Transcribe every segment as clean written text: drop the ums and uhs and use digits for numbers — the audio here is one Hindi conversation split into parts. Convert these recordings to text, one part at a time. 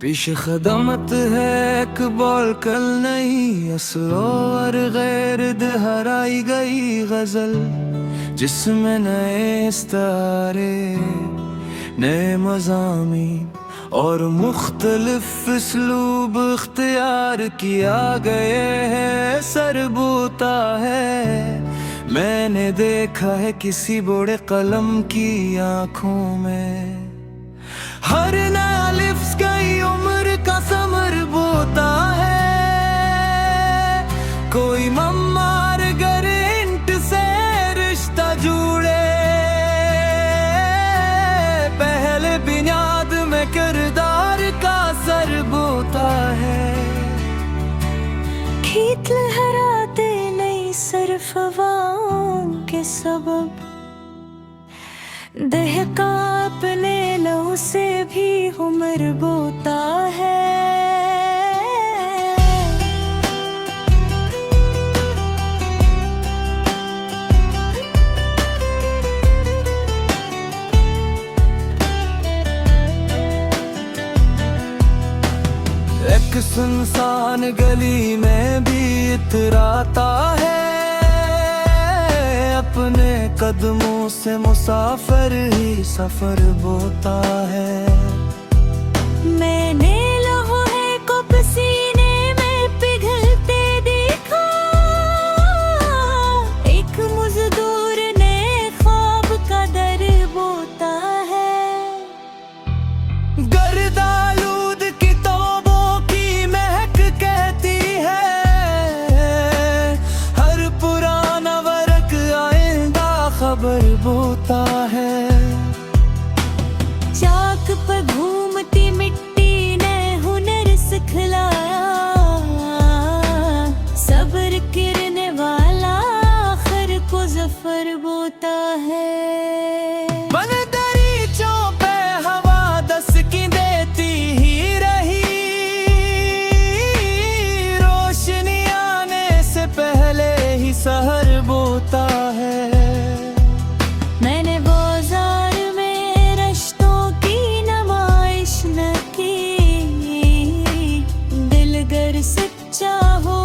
पेश खदमत है इकबाल कल नहीं असरोवर गैर हराई गई गजल जिसमें नए सितारे नए मज़ामीन और मुख्तलिफ इसलूब इख्तियार किया गए हैं सरबूता है। मैंने देखा है किसी बड़े कलम की आँखों में हर नया लिफ्ज़ कई उम्र का समर बोता है। कोई मम्मार गरिंट से रिश्ता जुड़े पहले बुनियाद में किरदार का सर बोता है। खेत लहराते नहीं सिर्फ हवाओं के सबब दहका अपने लहू से भी उम्र बोता है। एक सुनसान गली में भी इतराता है अपने कदमों से मुसाफिर ही सफर बोता है। मैंने लम्हे को पसीने में पिघलते देखा एक मजदूर ने ख्वाब का दर बोता है। गर्दालूद किताबों की महक कहती है हर पुराना वर्क आइंदा खबर बोता है। चाक पर घूमती मिट्टी ने हुनर सिखलाया सब्र गिरने वाला आखिर को जफर बोता है। बन दरीचों पे हवा दस्तकी देती ही रही रोशनी आने से पहले ही सहर बोता है। मैंने बाजार में रिश्तों की नुमाइश न की दिल गर सच्चा हो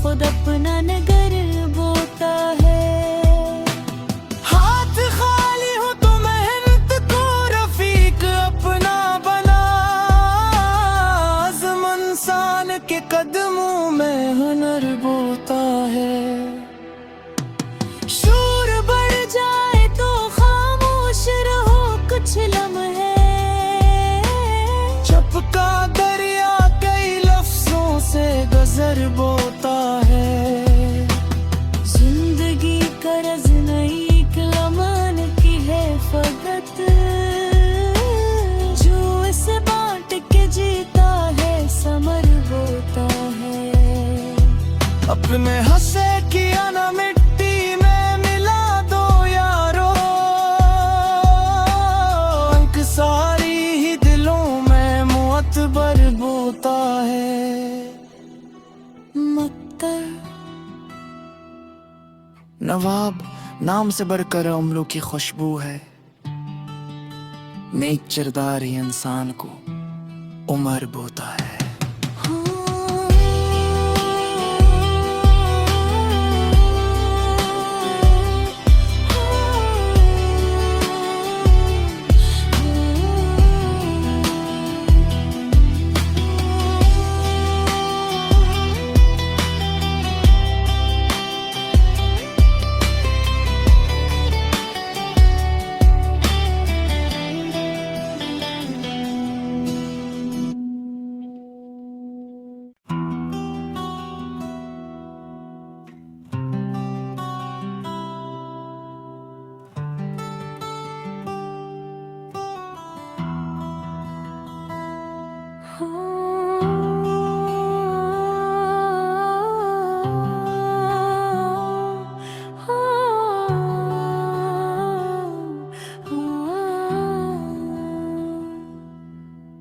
खुद अपना नगर बोता है। हाथ खाली हो तो मेहनत को रफीक अपना बना आज़म इंसान के कदमों में हुनर बोता है। शूर बढ़ जाए तो खामोश रहो कुछ लम्हे चपका दरिया कई लफ्जों से गजर बोता है। जिंदगी कर्ज नहीं कलमान की है फकत जो इसे बांट के जीता है समर बोता है। अपने हंसे किया ना मिट्टी में मिला दो यारो अंक सारी ही दिलों में मुअत्बर बोता है। मक्तर नवाब नाम से बढ़कर उम्रों की खुशबू है। नेक किरदार ही इंसान को उम्र बोता है।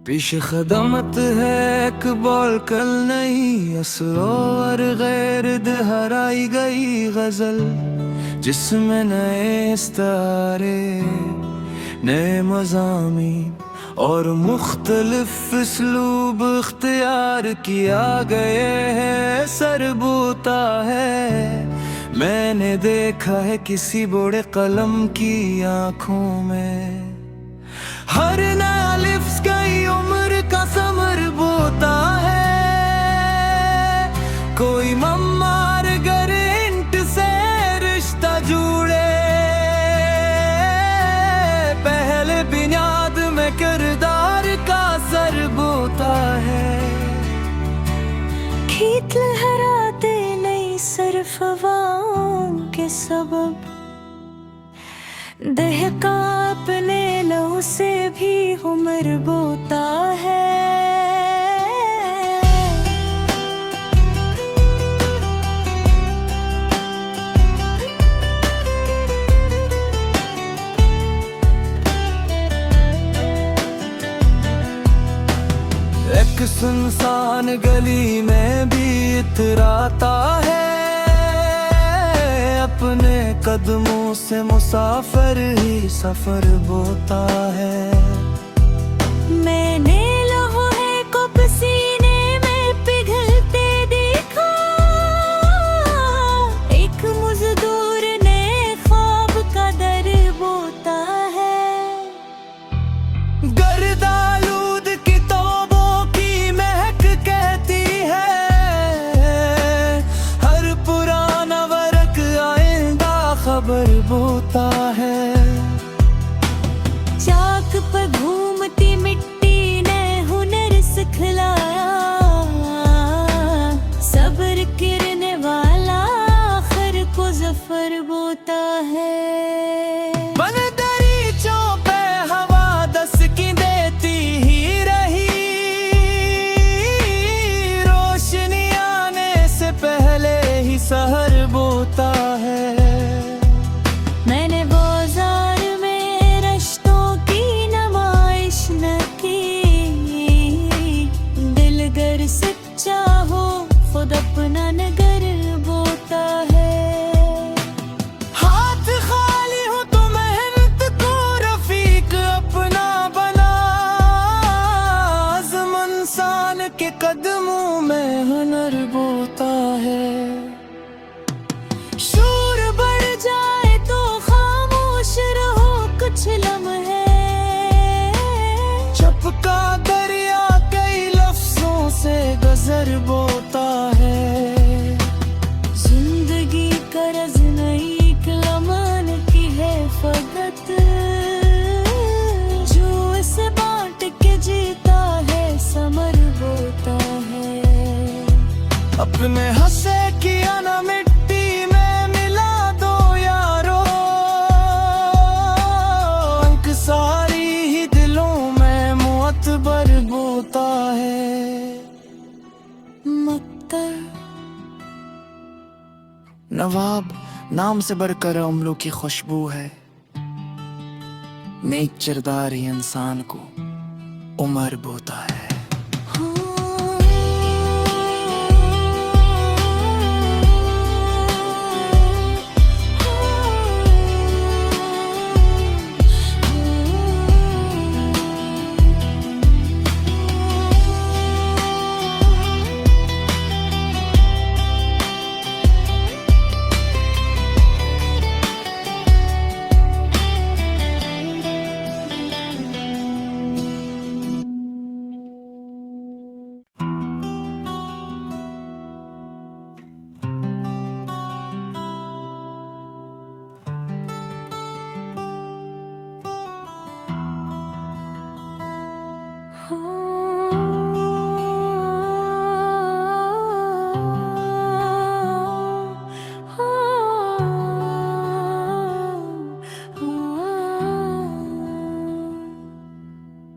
पेश खदमत है इकबाल कल नहीं असरोवर गैर हराई गई गजल जिसमें नए सितारे नए मज़ामीन और मुख्तलिफ इसलूब इख्तियार किया गए हैं सरबूता है। मैंने देखा है किसी बूढ़े कलम की आंखों में, हर नया लिफ्ज कई उम्र का समर बोता है। कोई मम्मार गरिंट से रिश्ता जुड़े, पहले बुनियाद में किरदार का सर बोता है। खेत लहराते नहीं सिर्फ हवाओं के सबब, दहका अपने लहू से भी उम्र बोता है। एक सुनसान गली में भी इतराता है, अपने कदमों से मुसाफिर ही सफर बोता है। मैंने लोहे को पसीने में पिघलते देखा, एक मजदूर ने ख्वाब का दर बोता है। गर्दालूद किताबों की महक कहती है, हर पुराना वर्क आइंदा खबर बोता है। चाक पर घूमती मिट्टी ने हुनर सिखलाया, सब्र गिरने वाला आखिर को जफर बोता है। बन दरीचों पे हवा दस्तकी देती ही रही, रोशनी आने से पहले ही सहर बोता है। मैंने बाजार में रिश्तों की नुमाइश न की, दिल गर सच्चा हो खुद अपना नगर बोता है। हाथ खाली हो तो मेहनत को रफीक अपना बना, आज़म इंसान के कदमों में हुनर बोता है। शोर बढ़ जाए तो खामोश रहो कुछ लम्हे, चपका दरिया कई लफ्जों से गजर बोता है। जिंदगी करज नहीं कलमान की है फकत, जो इसे बांट के जीता है समर बोता है। अपने हंसे किया ना मिट्टी में मिला दो यारो, अंक सारी ही दिलों में मुअत्बर बोता है। मक्तर नवाब नाम से बढ़कर अमलों की खुशबू है, नेक किरदार ही इंसान को उम्र बोता है।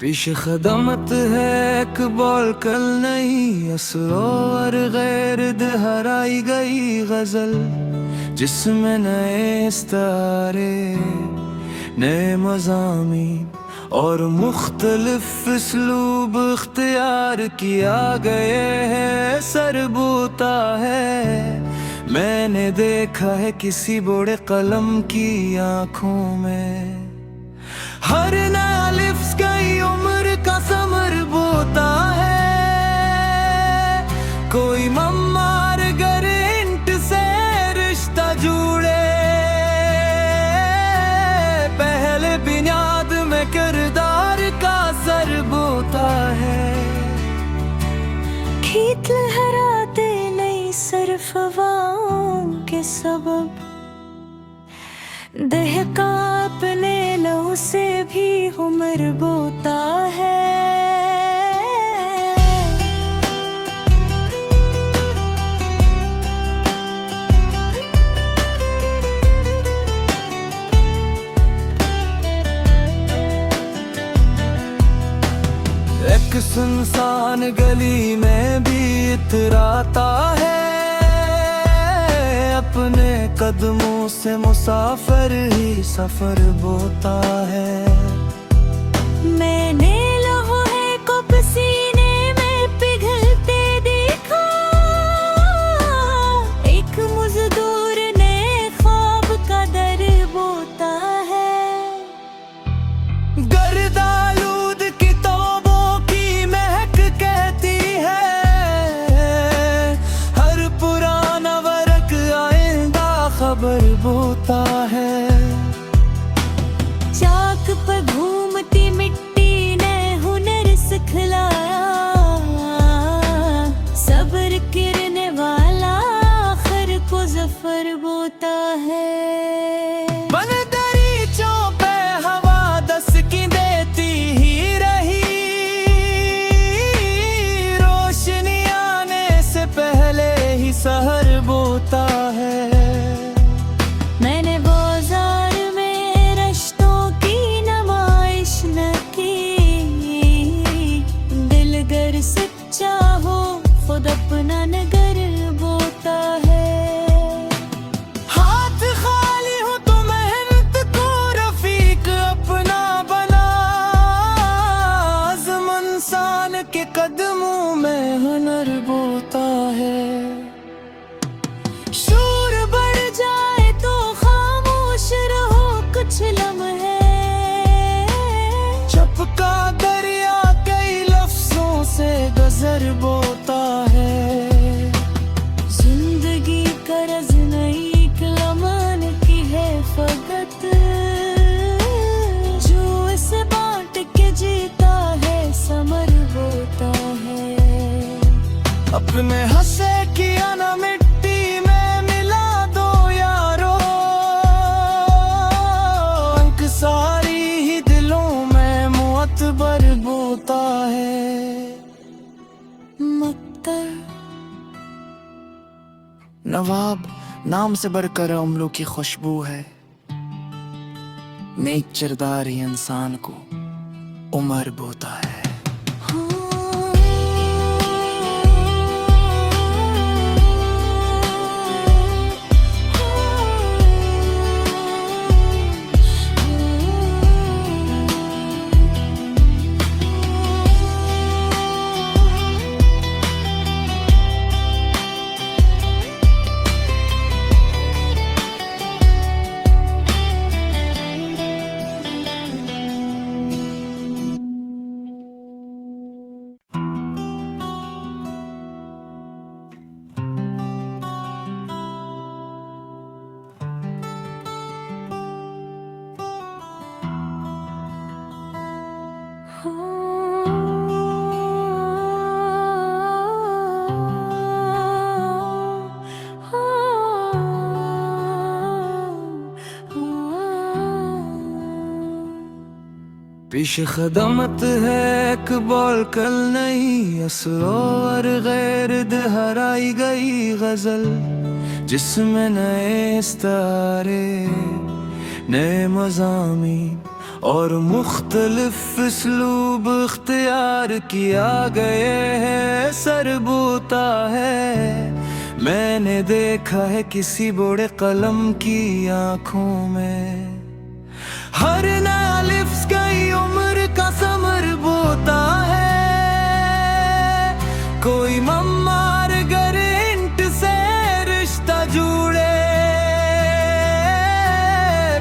पेश खदमत है इकबाल कल नहीं, असरो और गैर दोहराई गई गजल, जिसमें नए इस्तारे नए मज़ामीन और मुख्तलिफ इसलूब इख्तियार किया गए हैं सरबूता है। मैंने देखा है किसी बूढ़े कलम की आंखों में, हर नया लिफ्ज कई उम्र का समर बोता है। कोई मम्मार गरिंट से रिश्ता जुड़े, पहले बुनियाद में किरदार का सर बोता है। खेत लहराते नहीं सिर्फ हवाओं के सबब, दहका अपने लहू से भी उम्र बोता है। एक सुनसान गली में भी इतराता है, अपने कदमों से मुसाफिर ही सफर बोता है। मैंने लम्हे को पसीने में पिघलते देखा, एक मजदूर ने ख्वाब का दर बोता है। गर्दालूद किताबों की महक कहती है, हर पुराना वर्क आइंदा खबर बोता है। चाक पर घूमती मिट्टी ने हुनर सिखलाया, सब्र गिरने वाला आखिर को जफर बोता है। बन दरीचों पे हवा दस्तकी देती ही रही, रोशनी आने से पहले ही सहर बोता है। मैंने बाजार में रिश्तों की नुमाइश न की, दिल गर सच्चा हो खुद अपना नगर बोता है। हाथ खाली हो तो मेहनत को रफीक अपना बना, आज़म इंसान के कदमों में हुनर बोता है। शोर बढ़ जाए तो खामोश रहो कुछ लम्हे, चपका दरिया कई लफ्जों से गजर बोता है। जिंदगी करज नहीं कलमान की है फकत, जो इसे बांट के जीता है समर होता है। अपने हंसे किया ना मिट्टी में मिला दो यारो, अंक सारी ही दिलों में मुअत्बर बोता है। मक्तर नवाब नाम से बढ़कर अमलों की खुशबू है, नेक किरदार ही इंसान को उम्र बोता है। पेश खदमत है इकबाल कल नहीं, असरो और गैर दोहराई गई गजल, जिसमें नए सितारे नए मज़ामीन और मुख्तलिफ उसलूब इख्तियार किया गए हैं सर बोता है। मैंने देखा है किसी बड़े कलम की आंखों में, हर नया लिफ्ज कई उम्र का समर बोता है। कोई मम्मार गरिंट से रिश्ता जुड़े,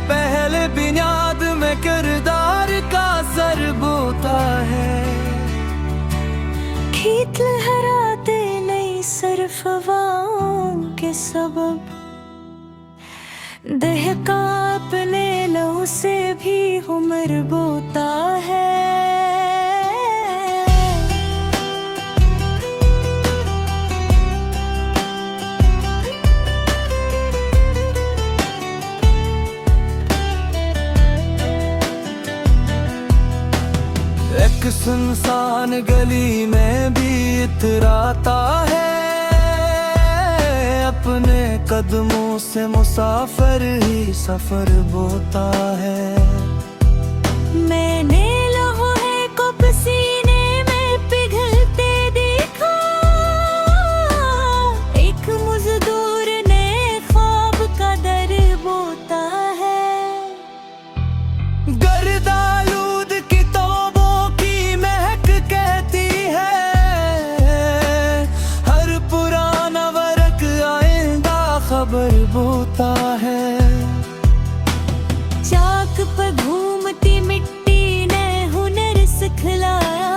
पहले बुनियाद में किरदार का सर बोता है। के सबब दहका अपने लहू से भी उम्र बोता है। एक सुनसान गली में भी इतराता है, अपने कदमों से मुसाफिर ही सफर बोता है। मैंने लम्हे को पसीने में पिघलते देखा, एक मजदूर ने ख्वाब का दर बोता है। गर्दालूद किताबों की महक कहती है, हर पुराना वर्क आइंदा खबर बोता है। चाक पर घूमती मिट्टी ने हुनर सिखलाया,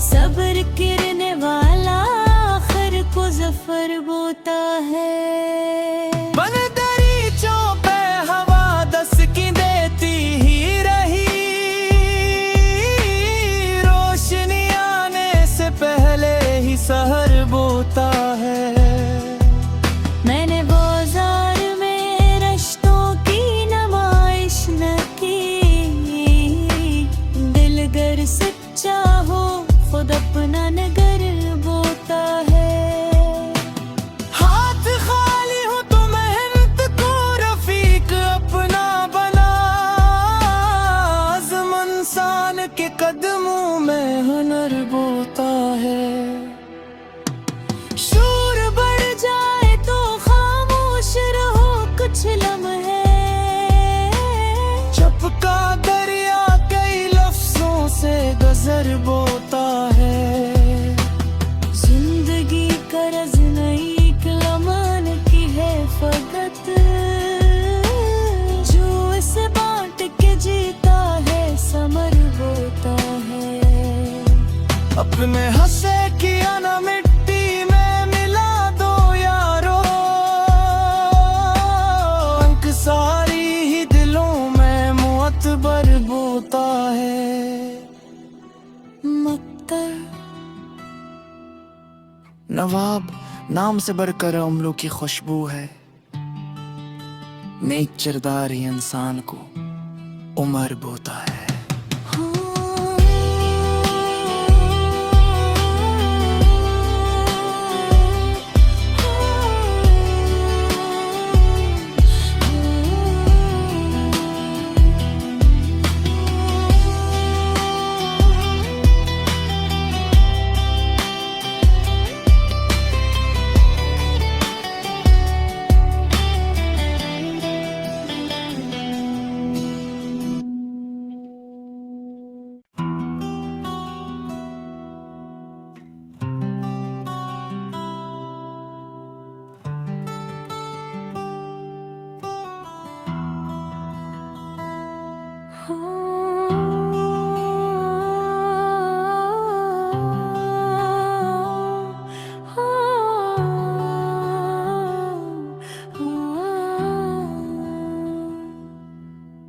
सब्र गिरने वाला आखिर को जफर बोता है। बनदरीचों पे हवा दस्तकी देती ही रही, रोशनी आने से पहले ही सहर बोता है। मैंने बाजार में रिश्तों की नुमाइश न की, दिल गर सच्चा हो खुद अपना नगर बोता है। हाथ खाली हो तो मेहनत को रफीक अपना बना, आज़म इंसान के कदमों में हुनर बोता है। शोर बढ़ जाए तो खामोश रहो कुछ लम्हे, चपका दरिया कई लफ्जों से गजर बोता है। जिंदगी करज नहीं कलमान की है फकत, जो इसे बांट के जीता है समर होता है। अपने हंसे किया ना मिट्टी में मिला दो यारो, अंक सारी ही दिलों में मुअत्बर बोता है। मक्तर नवाब नाम से बढ़कर अमलों की खुशबू है, नेक किरदार ही इंसान को उम्र बोता है।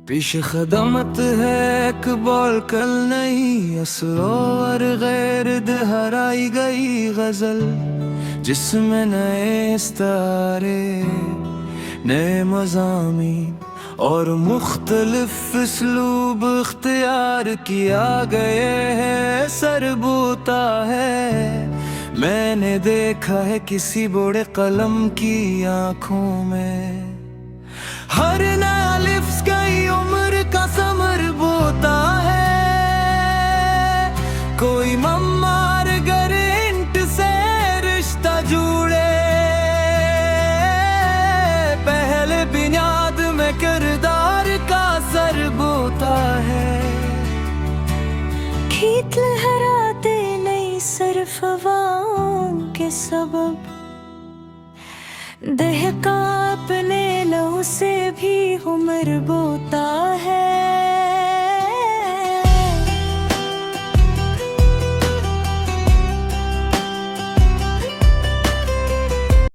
पेश खदमत है इकबाल कल नहीं, असलो और गैर दोहराई गई गजल, जिसमें नए सितारे नए मज़ामीन और मुख्तलिफ उसलूब इख्तियार किया गए हैं सर बोता है। मैंने देखा है किसी बूढ़े कलम की आंखों में, हर नया लिफ्ज़ कई उम्र का समर बोता है। कोई मम्मार गरेंट से रिश्ता जुड़े, पहले बुनियाद में किरदार का सर बोता है। खेत लहराते नहीं सिर्फ हवाओं के सबब, दहका अपने लहू से भी उम्र बोता है।